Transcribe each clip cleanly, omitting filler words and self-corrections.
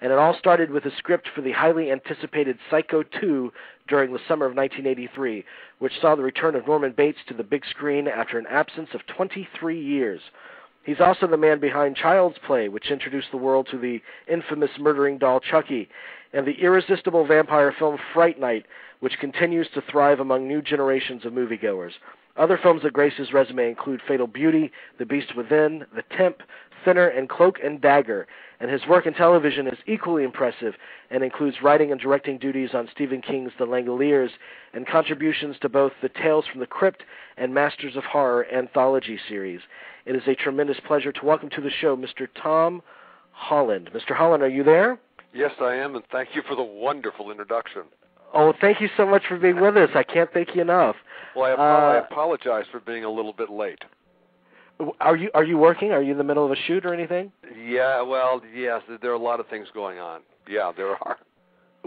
And it all started with a script for the highly anticipated Psycho 2 during the summer of 1983, which saw the return of Norman Bates to the big screen after an absence of 23 years. He's also the man behind Child's Play, which introduced the world to the infamous murdering doll Chucky, and the irresistible vampire film Fright Night, which continues to thrive among new generations of moviegoers. Other films that grace his resume include Fatal Beauty, The Beast Within, The Temp, Thinner, and Cloak and Dagger, and his work in television is equally impressive and includes writing and directing duties on Stephen King's The Langoliers and contributions to both the Tales from the Crypt and Masters of Horror anthology series. It is a tremendous pleasure to welcome to the show Mr. Tom Holland. Mr. Holland, are you there? Yes, I am, and thank you for the wonderful introduction. Oh, thank you so much for being with us. I can't thank you enough. Well, I apologize for being a little bit late. Are you working? Are you in the middle of a shoot or anything? Yeah, well, yes, there are a lot of things going on. Yeah, there are.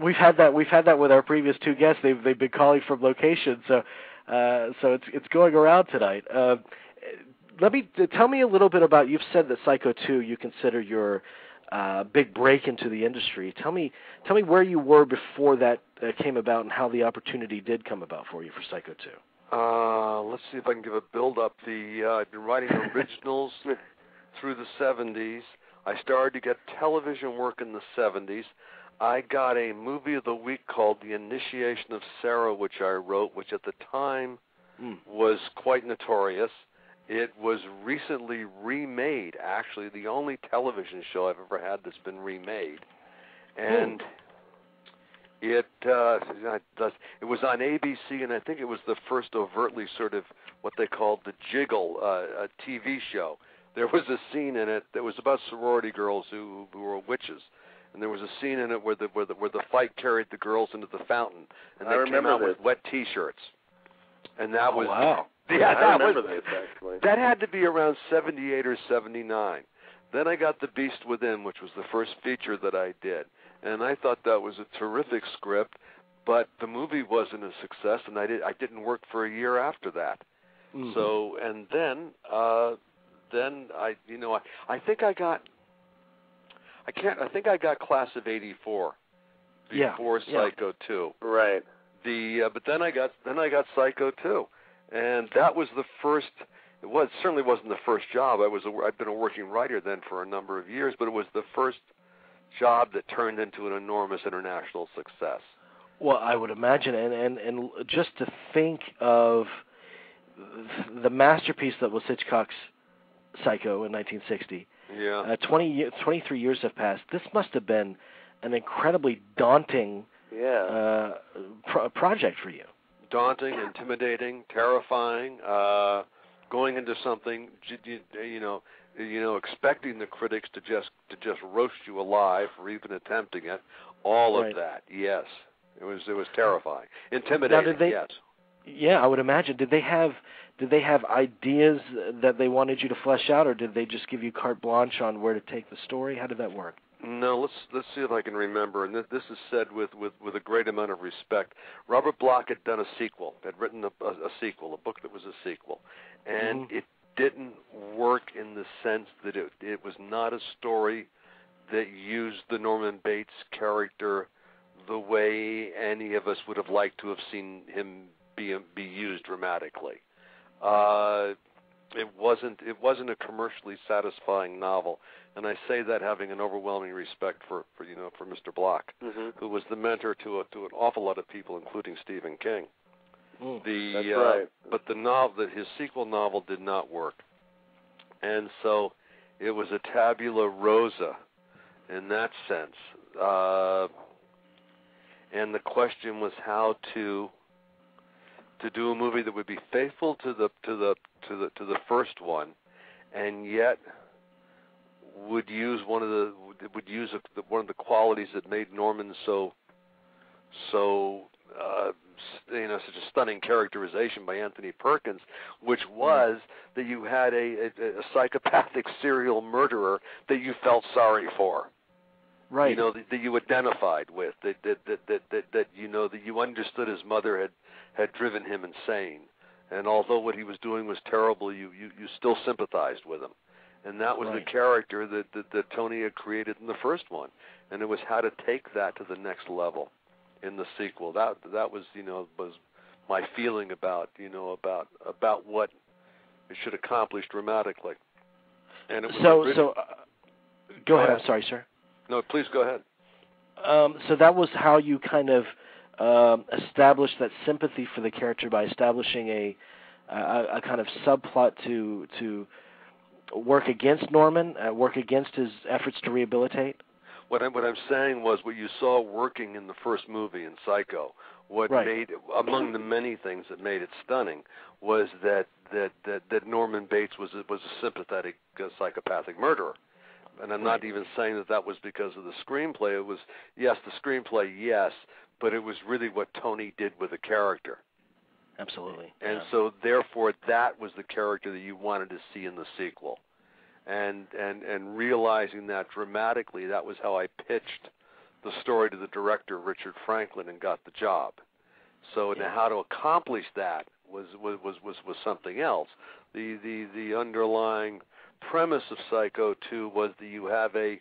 We've had that with our previous two guests. They've been calling from location, so it's going around tonight. Tell me a little bit about. You've said that Psycho 2 you consider your big break into the industry. Tell me where you were before that came about and how the opportunity did come about for you for Psycho 2. Let's see if I can give a build-up. I've been writing originals through the 70s. I started to get television work in the 70s. I got a movie of the week called The Initiation of Sarah, which I wrote, which at the time was quite notorious. It was recently remade, actually, the only television show I've ever had that's been remade. And it was on ABC, and I think it was the first overtly sort of what they called the Jiggle a TV show. There was a scene in it that was about sorority girls who were witches, and there was a scene in it where the fight carried the girls into the fountain, and they came out with wet T-shirts, and that was wow. Yeah, I remember this, actually. That had to be around 78 or 79. Then I got The Beast Within, which was the first feature that I did. And I thought that was a terrific script, but the movie wasn't a success, and I didn't work for a year after that. Mm-hmm. So, and then I think I got Class of '84 before Psycho 2. Right. But then I got Psycho 2. And that was the first. It certainly wasn't the first job. I'd been a working writer then for a number of years, but it was the first job that turned into an enormous international success. Well, I would imagine, and just to think of the masterpiece that was Hitchcock's Psycho in 1960. Yeah. 23 years have passed. This must have been an incredibly daunting project for you. Daunting, intimidating, terrifying, going into something, expecting the critics to just roast you alive for even attempting it. All of that, yes, it was terrifying, intimidating. Yes. Yeah, I would imagine. Did they have ideas that they wanted you to flesh out, or did they just give you carte blanche on where to take the story? How did that work? No, let's see if I can remember. And this is said with a great amount of respect. Robert Bloch had done a sequel, had written a sequel, a book that was a sequel, and it didn't work in the sense that it was not a story that used the Norman Bates character the way any of us would have liked to have seen him be used dramatically. It wasn't a commercially satisfying novel, and I say that having an overwhelming respect for Mr. Bloch, who was the mentor to an awful lot of people, including Stephen King. That's right. But his sequel novel did not work, and so it was a tabula rasa in that sense. And the question was how to do a movie that would be faithful to the first one, and yet would use one of the qualities that made Norman so such a stunning characterization by Anthony Perkins, which was that you had a psychopathic serial murderer that you felt sorry for. Right. That you identified with, that you understood his mother had driven him insane, and although what he was doing was terrible, you still sympathized with him, And that was the character that Tony had created in the first one, and it was how to take that to the next level in the sequel. That was was my feeling about what it should accomplish dramatically. And it was go ahead. I'm sorry, sir. No, please go ahead. So that was how you kind of established that sympathy for the character by establishing a kind of subplot to work against Norman, work against his efforts to rehabilitate? What I'm saying was what you saw working in the first movie in Psycho. What made, among the many things that made it stunning, was that Norman Bates was a sympathetic psychopathic murderer. And I'm not even saying that was because of the screenplay. It was, yes, the screenplay, yes, but it was really what Tony did with the character. Absolutely. And so, therefore, that was the character that you wanted to see in the sequel. And realizing that dramatically, that was how I pitched the story to the director, Richard Franklin, and got the job. So now how to accomplish that was something else. The underlying premise of Psycho 2 was that you have a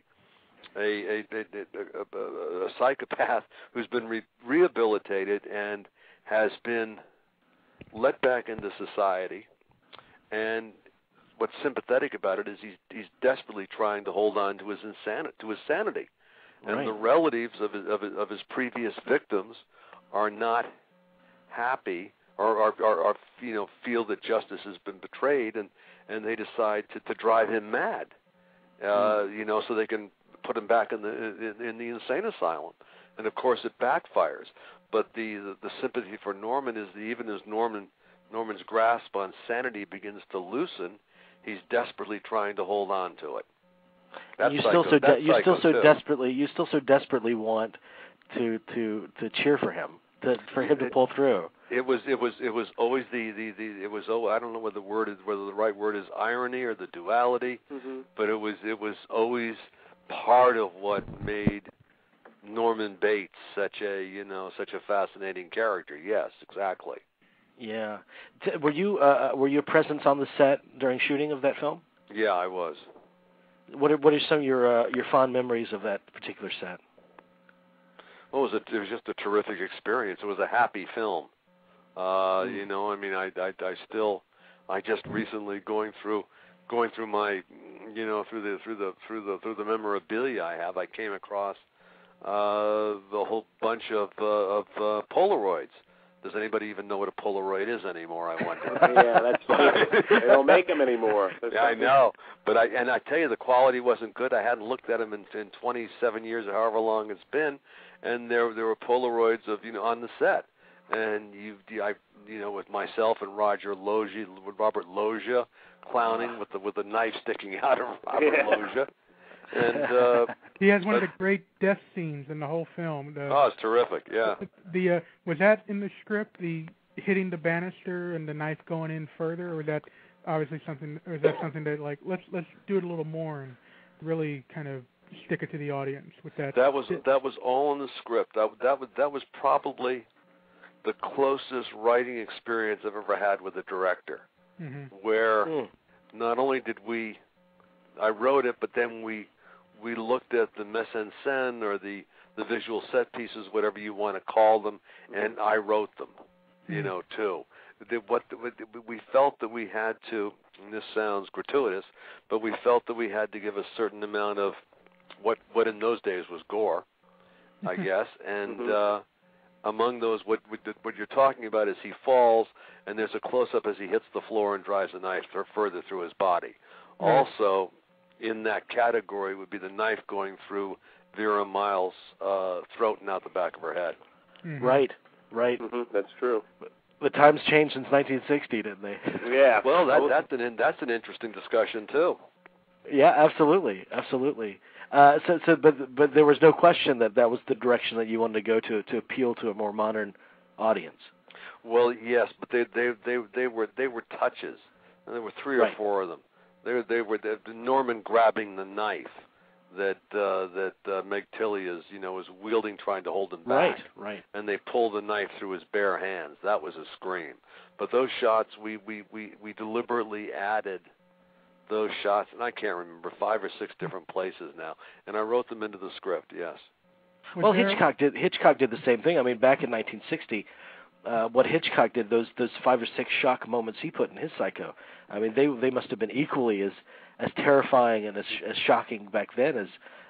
psychopath who's been rehabilitated and has been let back into society, and what's sympathetic about it is he's desperately trying to hold on to his sanity, and the relatives of his previous victims are not happy or feel that justice has been betrayed, and they decide to drive him mad, so they can put him back in the insane asylum, and of course it backfires. But the sympathy for Norman is that even as Norman's grasp on sanity begins to loosen, he's desperately trying to hold on to it. You still so desperately want to cheer for him, for him to pull through. It was always I don't know whether the right word is irony or the duality, but it was always part of what made Norman Bates such a fascinating character. Yes, exactly. Yeah. Were you a presence on the set during shooting of that film? Yeah, I was. What are some of your fond memories of that particular set? Well, it was just a terrific experience. It was a happy film. I just recently going through my through the memorabilia I have, I came across the whole bunch of Polaroids. Does anybody even know what a Polaroid is anymore, I wonder? Yeah, that's funny. They don't make them anymore. Yeah, I know. But I tell you, the quality wasn't good. I hadn't looked at them in 27 years or however long it's been, and there were Polaroids of on the set, and with myself and Robert Loggia clowning with the knife sticking out of Robert Loggia. And he has one of the great death scenes in the whole film. It's terrific. Yeah. Was that in the script? The hitting the banister and the knife going in further, or was that obviously something? Or is that something that let's do it a little more and really kind of stick it to the audience with that? That was all in the script. That was probably the closest writing experience I've ever had with a director, where not only did I wrote it, but then we looked at the mise en scène or the visual set pieces, whatever you want to call them, and I wrote them, too. We felt that we had to, and this sounds gratuitous, but we felt that we had to give a certain amount of what in those days was gore, I guess, and among those, what you're talking about is he falls, and there's a close-up as he hits the floor and drives the knife further through his body. Also, in that category would be the knife going through Vera Miles' throat and out the back of her head. Right. That's true. The times changed since 1960, didn't they? Yeah. Well, that's an interesting discussion too. Yeah, absolutely. But there was no question that was the direction that you wanted to go to appeal to a more modern audience. Well, yes, but they were touches, and there were 3 or 4 of them. They were Norman grabbing the knife that Meg Tilly is wielding, trying to hold him back. Right. And they pull the knife through his bare hands. That was a scream. But those shots, we deliberately added those shots, and I can't remember, 5 or 6 different places now, and I wrote them into the script. Yes. Well, Hitchcock did the same thing. I mean, back in 1960, what Hitchcock did, those 5 or 6 shock moments he put in his Psycho, I mean, they must have been equally as terrifying and as shocking back then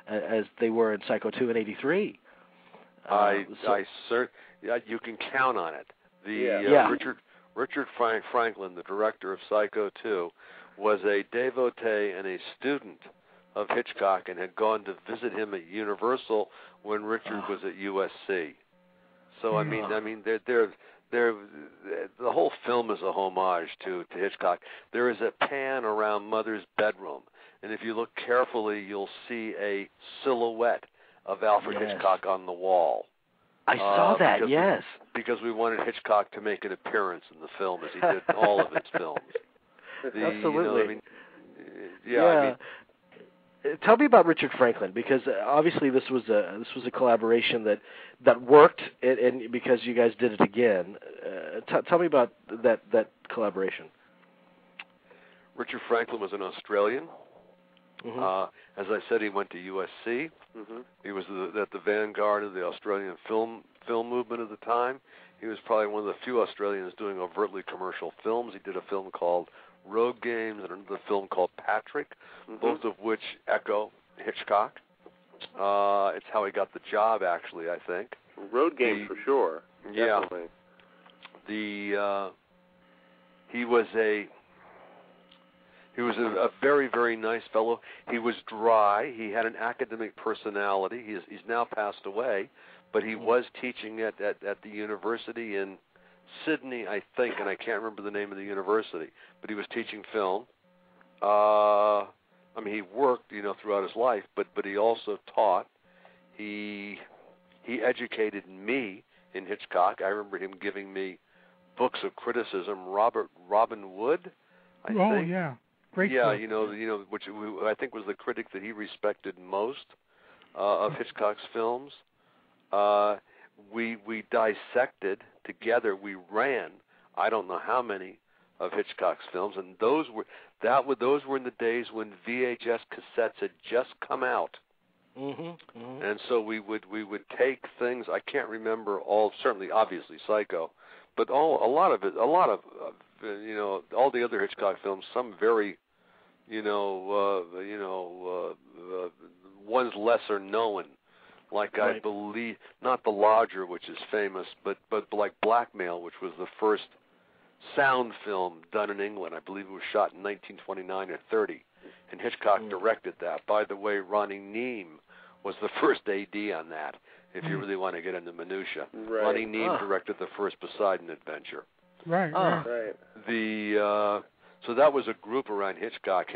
as they were in Psycho 2 in '83. You can count on it. Richard Franklin, the director of Psycho 2, was a devotee and a student of Hitchcock and had gone to visit him at Universal when Richard was at USC. So I mean, the whole film is a homage to Hitchcock. There is a pan around Mother's bedroom, and if you look carefully, you'll see a silhouette of Alfred Hitchcock on the wall. I saw that. Yes, because we wanted Hitchcock to make an appearance in the film, as he did in all of his films. Absolutely. I mean, tell me about Richard Franklin, because obviously this was a collaboration that worked, and because you guys did it again. Tell me about that collaboration. Richard Franklin was an Australian. Mm-hmm. As I said, he went to USC. Mm-hmm. He was at the vanguard of the Australian film movement at the time. He was probably one of the few Australians doing overtly commercial films. He did a film called Road Games and another film called Patrick, both of which echo Hitchcock. It's how he got the job, actually, I think. Road Games for sure. Yeah. Definitely. He was a very, very nice fellow. He was dry. He had an academic personality. He's now passed away, but he was teaching at the university in Sydney, I think, and I can't remember the name of the university, but he was teaching film. I mean, he worked, throughout his life, but he also taught. He educated me in Hitchcock. I remember him giving me books of criticism. Robin Wood, I think. Oh, yeah. Great book. Which I think was the critic that he respected most of Hitchcock's films. We dissected together. We ran I don't know how many of Hitchcock's films, and those were in the days when VHS cassettes had just come out. Mm-hmm. Mm-hmm. And so we would take things. I can't remember all. Certainly, obviously, Psycho, but all the other Hitchcock films. Some very, ones lesser known, like right. I believe not The Lodger, which is famous, but like Blackmail, which was the first sound film done in England. I believe it was shot in 1929 or 30, and Hitchcock directed that. By the way, Ronnie Neame was the first AD on that, if you really want to get into minutia. Right. Ronnie Neame directed the first Poseidon Adventure. Right. So that was a group around Hitchcock.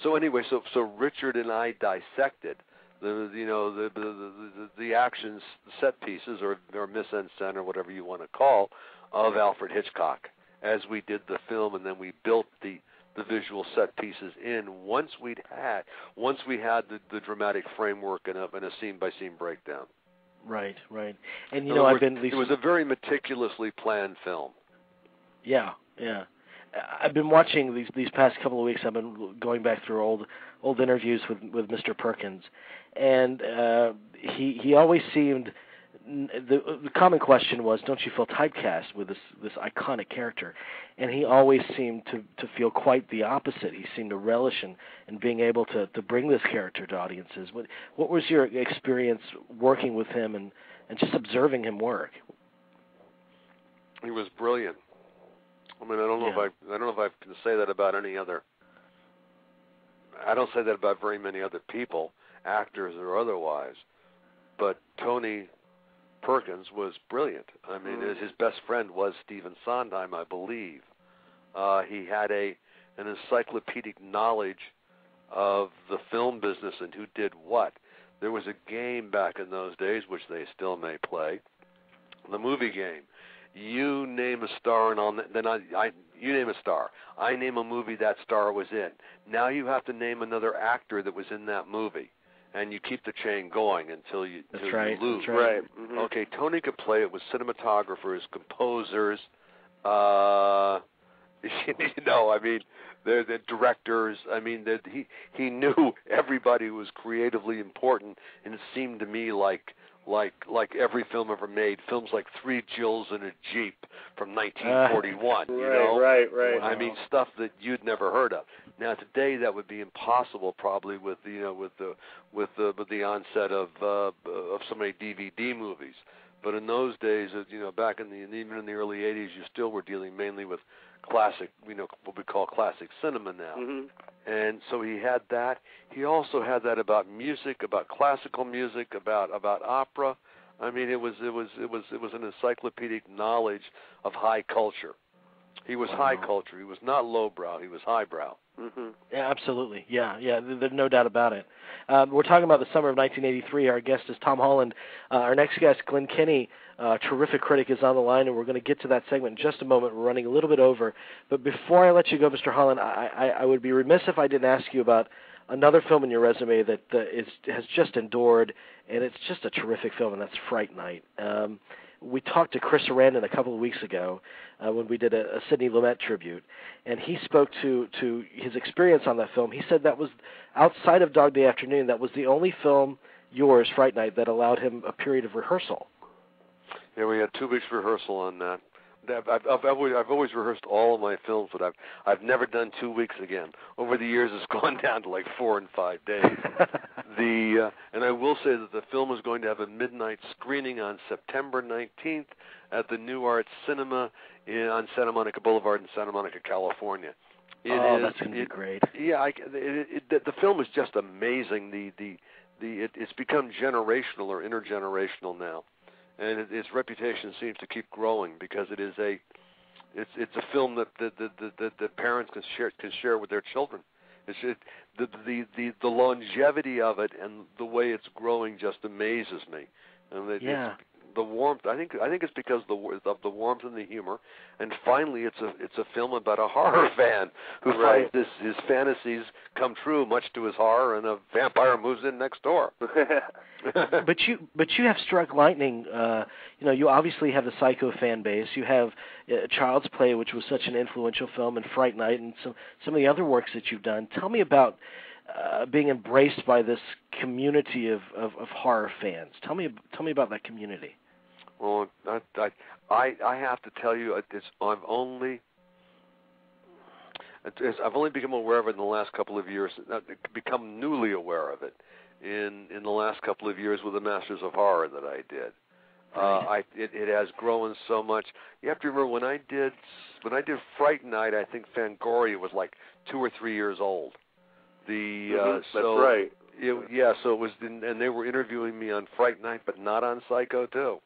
So anyway, so Richard and I dissected the actions, set pieces, or mise-en-scène, or whatever you want to call, of Alfred Hitchcock as we did the film, and then we built the visual set pieces in once we had the dramatic framework and a scene-by-scene breakdown. Right. And it was a very meticulously planned film. Yeah. I've been watching these past couple of weeks. I've been going back through old interviews with Mr. Perkins, and he always seemed. The common question was, don't you feel typecast with this iconic character? And he always seemed to feel quite the opposite. He seemed to relish in being able to bring this character to audiences. What was your experience working with him and just observing him work? He was brilliant. I mean, I don't know if I can say that about any other. I don't say that about very many other people, actors or otherwise. But Tony Perkins was brilliant. I mean, his best friend was Stephen Sondheim, I believe. He had an encyclopedic knowledge of the film business and who did what. There was a game back in those days, which they still may play, the movie game. You name a star, and you name a star. I name a movie that star was in. Now you have to name another actor that was in that movie, and you keep the chain going until you lose. That's right. Mm-hmm. Okay, Tony could play it with cinematographers, composers. I mean, the directors. I mean, he knew everybody who was creatively important, and it seemed to me like every film ever made. Films like Three Jills in a Jeep from 1941. Right. I mean, stuff that you'd never heard of. Now today, that would be impossible, probably with the onset of so many DVD movies. But in those days, back even in the early '80s, you still were dealing mainly with classic, what we call classic cinema now. Mm-hmm. And so he had that. He also had that about music, about classical music, about opera. I mean, it was an encyclopedic knowledge of high culture. He was high culture. He was not lowbrow. He was highbrow. Mm-hmm. Yeah, absolutely. Yeah. There's no doubt about it. We're talking about the summer of 1983. Our guest is Tom Holland. Our next guest, Glenn Kinney, terrific critic, is on the line, and we're going to get to that segment in just a moment. We're running a little bit over. But before I let you go, Mr. Holland, I would be remiss if I didn't ask you about another film in your resume that has just endured, and it's just a terrific film, and that's Fright Night. We talked to Chris Sarandon a couple of weeks ago when we did a Sidney Lumet tribute, and he spoke to his experience on that film. He said that was, outside of Dog Day Afternoon, that was the only film, yours, Fright Night, that allowed him a period of rehearsal. Yeah, we had 2 weeks rehearsal on that. I've always rehearsed all of my films, but I've never done 2 weeks again. Over the years, it's gone down to like 4 and 5 days. And I will say that the film is going to have a midnight screening on September 19th at the New Arts Cinema on Santa Monica Boulevard in Santa Monica, California. That's going to be great. Yeah, the film is just amazing. It's become generational or intergenerational now. And its reputation seems to keep growing because it's a film that parents can share with their children. The longevity of it and the way it's growing just amazes me. And it's the warmth. I think it's because of the warmth and the humor. And finally, it's a film about a horror fan who finds his fantasies come true, much to his horror, and a vampire moves in next door. But you have struck lightning. You obviously have the Psycho fan base. You have Child's Play, which was such an influential film, and Fright Night, and some of the other works that you've done. Tell me about being embraced by this community of horror fans. Tell me about that community. Well, I have to tell you, I've only become aware of it in the last couple of years. Become newly aware of it in the last couple of years with the Masters of Horror that I did. Right. It has grown so much. You have to remember when I did Fright Night, I think Fangoria was like 2 or 3 years old. That's right. So it was, and they were interviewing me on Fright Night, but not on Psycho 2.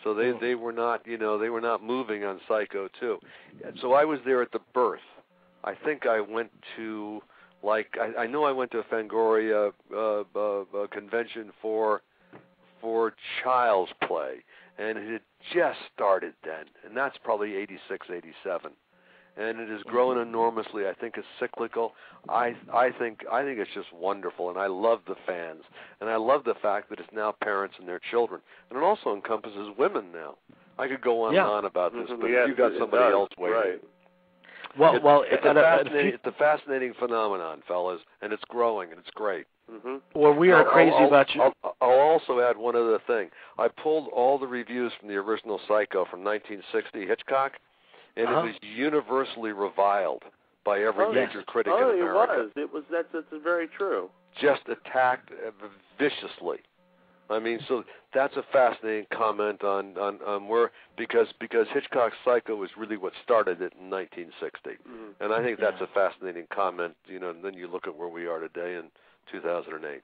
So they were not, they were not moving on Psycho 2. So I was there at the birth. I think I went to, I know I went to a Fangoria convention for Child's Play, and it had just started then, and that's probably 86, 87. And it has grown enormously. I think it's cyclical. I think it's just wonderful, and I love the fans, and I love the fact that it's now parents and their children, and it also encompasses women now. I could go on and on about this, but you got somebody else waiting. Right. Well, it's a fascinating phenomenon, fellas, and it's growing, and it's great. Mm-hmm. Well, we are crazy about you. I'll also add one other thing. I pulled all the reviews from the original Psycho from 1960, Hitchcock, and it was universally reviled by every major critic in America. It was. That's very true. Just attacked viciously. I mean, so that's a fascinating comment on where because Hitchcock's Psycho was really what started it in 1960, and I think that's a fascinating comment. And then you look at where we are today in 2008.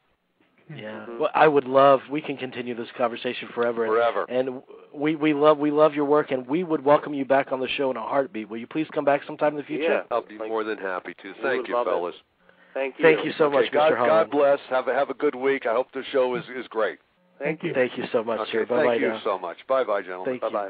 Yeah. Well, we can continue this conversation forever. And we love your work, and we would welcome you back on the show in a heartbeat. Will you please come back sometime in the future? Yeah, I'll be more than happy to. Thank you, fellas. Thank you. Thank you so much, Mr. Holland. God bless. Have a good week. I hope the show is great. Thank you. Thank you so much, sir. Bye-bye. Thank you so much. Bye-bye, gentlemen. Bye-bye.